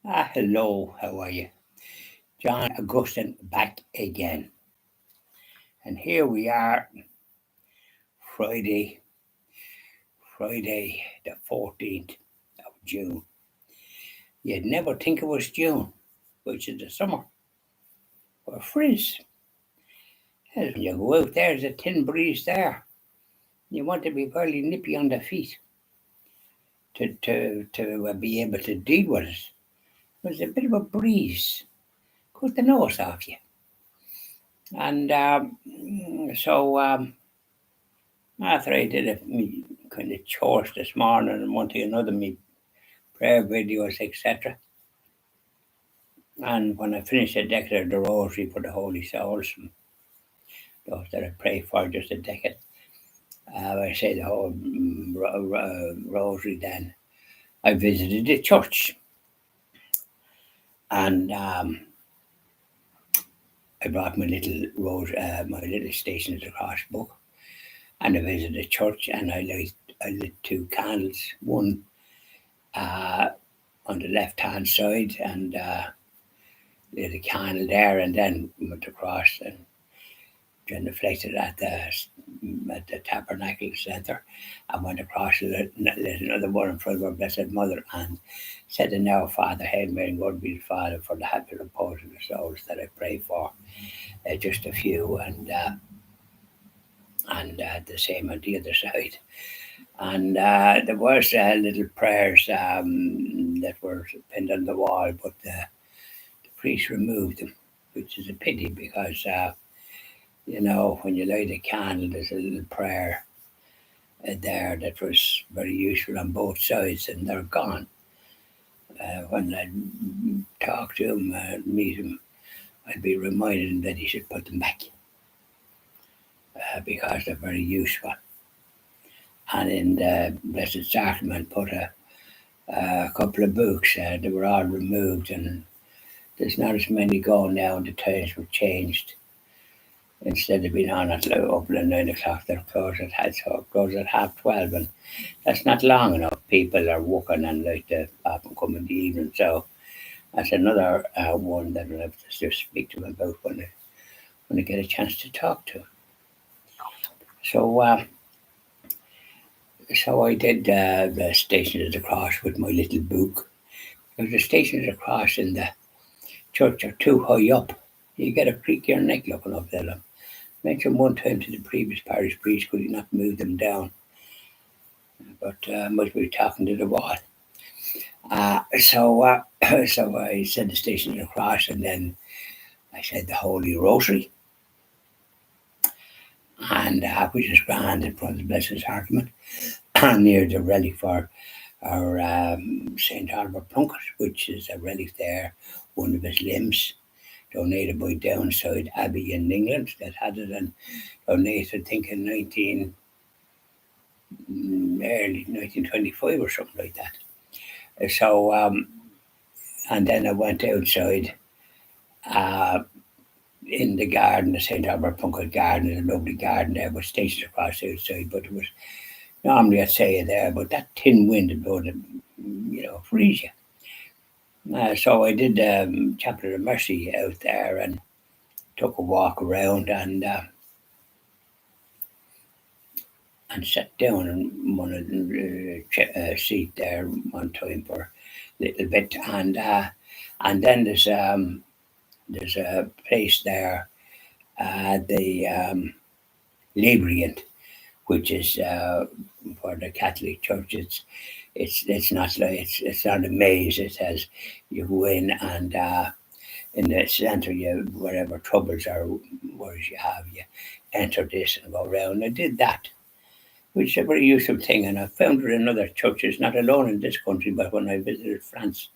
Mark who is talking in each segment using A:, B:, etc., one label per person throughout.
A: Hello, how are you? John Augustine back again. And here we are, Friday, Friday the 14th of June. You'd never think it was June, which is the summer, or frizz. When you go out, there's a thin breeze there. You want to be fairly nippy on the feet to be able to deal with it. There's a bit of a breeze. Cut the nose off you. And so after I did me kind of chores this morning and one thing another, me prayer videos, etc. And when I finished, I decorated the rosary for the Holy Souls, and those that I pray for, just a decade. I say the whole rosary. Then I visited the church, and I brought my little my little Stations of the Cross book, and I visited the church, and I lit two candles, one on the left hand side, and lit a candle there, and then went across and genuflected at the Tabernacle Centre, and went across and lit another one in front of our Blessed Mother, and said the Now Father, Hail Mary, God be the Father, for the happy repose of the souls that I pray for. Just a few, and the same on the other side. And there was little prayers that were pinned on the wall, but the priest removed them, which is a pity because when you light a candle, there's a little prayer there that was very useful on both sides, and they're gone. When I talk to him, meet him, I'd be reminding him that he should put them back because they're very useful. And in the Blessed Sacrament, put a couple of books. They were all removed, and there's not as many going now, and the times were changed. Instead of being on at open at 9 o'clock, they're closed at 12:30, and that's not long enough. People are working and like to often come in the evening, so that's another one that I'll have to just speak to him about when I get a chance to talk to him. So I did the Stations of the Cross with my little book. Because the Stations of the Cross in the church are too high up. You get a creak your neck looking up there. Mentioned one time to the previous parish priest, could he not move them down? But must be talking to the wall. So I said the Station of the Cross, and then I said the Holy Rosary, and which is grand in front of the Blessed Sacrament, and near the relic for our St. Albert Plunkett, which is a relic there, one of his limbs, donated by Downside Abbey in England, that had it and donated, I think, in early 1925 or something like that. So, and then I went outside in the garden, the St. Albert Plunkett garden, a lovely garden there with Stations across outside, but it was normally I'd say there, but that thin wind would blow freeze you. So I did Chapel of Mercy out there and took a walk around and sat down in one of the seat there one time for a little bit, and then there's a place there, the Labriant, which is for the Catholic Church. It's not like it's not a maze. It says you go in and in the centre, you whatever troubles or worries you have, you enter this and go around. I did that, which is a very useful thing, and I found it in other churches, not alone in this country, but when I visited France,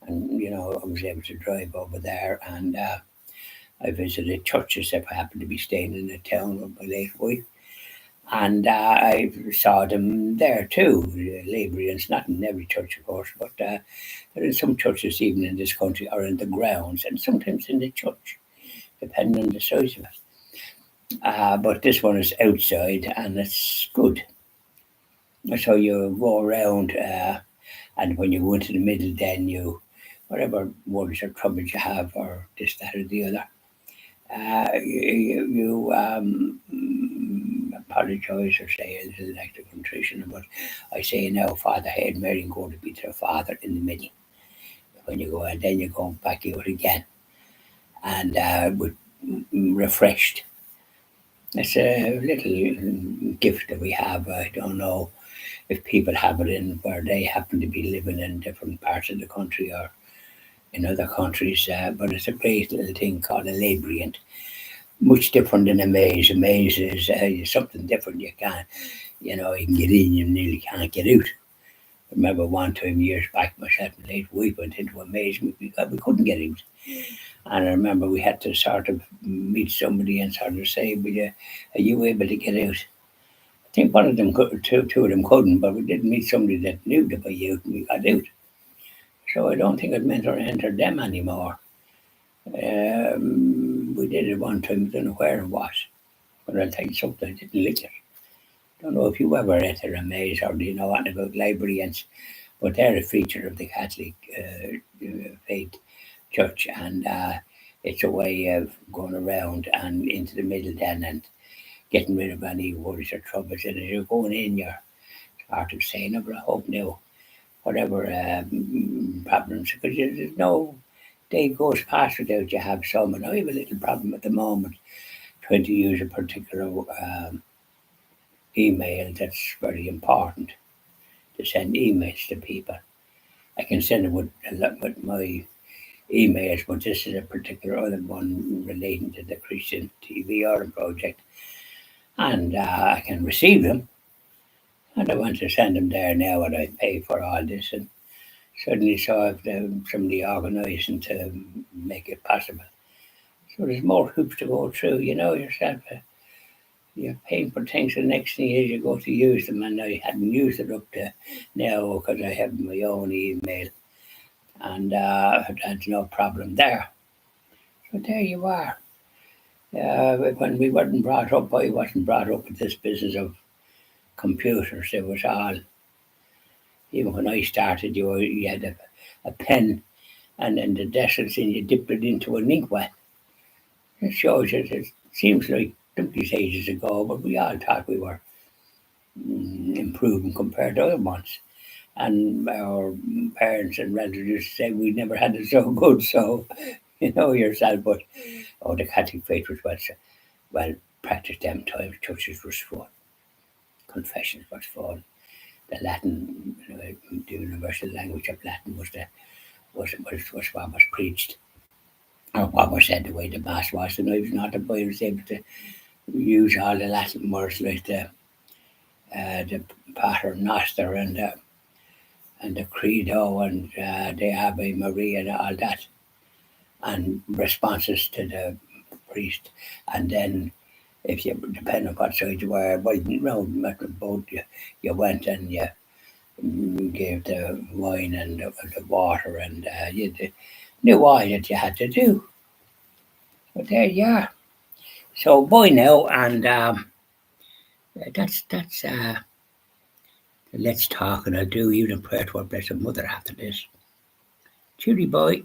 A: and I was able to drive over there, and I visited churches if I happened to be staying in a town with my late wife. And I saw them there too, Labrians, not in every church, of course, but there are some churches, even in this country, are in the grounds and sometimes in the church, depending on the size of it. But this one is outside and it's good. So you go around, and when you go into the middle, then you whatever worries or troubles you have, or this, that, or the other. You apologise or say a little act of contrition, but I say now, Father, Hail Mary, and go to be to the Father in the middle. When you go, and then you go back out again, and with refreshed. It's a little gift that we have. I don't know if people have it in where they happen to be living in different parts of the country or in other countries, but it's a great little thing called a labyrinth. Much different than a maze. A maze is something different. You can't, you can get in, you nearly can't get out. I remember one time years back, myself and late wife went into a maze. We couldn't get out. And I remember we had to sort of meet somebody and sort of say, are you able to get out? I think one of them could, two of them couldn't, but we did meet somebody that knew the way out and we got out. So I don't think it meant or enter them anymore. We did it one time, I don't know where it was. But I'll tell you something, I didn't lick it. Don't know if you ever entered a maze or do you know anything about librarians, but they're a feature of the Catholic faith church, and it's a way of going around and into the middle then and getting rid of any worries or troubles. And as you're going in, you're sort of saying, but I hope now, whatever problems, because there's no day goes past without you have some. And I have a little problem at the moment trying to use a particular email that's very important to send emails to people. I can send it with my emails, but this is a particular other one relating to the Christian TV Ireland project, and I can receive them. And I want to send them there now, and I pay for all this, and suddenly saw somebody organising to make it possible. So there's more hoops to go through, yourself. You're paying for things, the next thing is you go to use them, and I hadn't used it up to now because I have my own email, and there's no problem there. So there you are. When we weren't brought up, I wasn't brought up with this business of computers. It was all, even when I started, you had a pen, and then the decimals, and you dipped it into an inkwell. It shows you, it seems like donkeys ages ago, but we all thought we were improving compared to other ones. And our parents and relatives used to say we never had it so good. So you know yourself. But the Catholic faith was well practiced them times. Churches was fun. Confessions was fun. The Latin, the universal language of Latin was what was preached, or what was said the way the mass was. And I was not, the boy was able to use all the Latin words like the Pater Noster and the Credo and the Ave Maria and all that, and responses to the priest. And then, if you depend on what side you were, well, at the boat you went and you gave the wine and the water, and you knew all that you had to do. But there you are. So bye now, and that's let's talk, and I'll do even a prayer to our Blessed Mother after this. Cheery boy.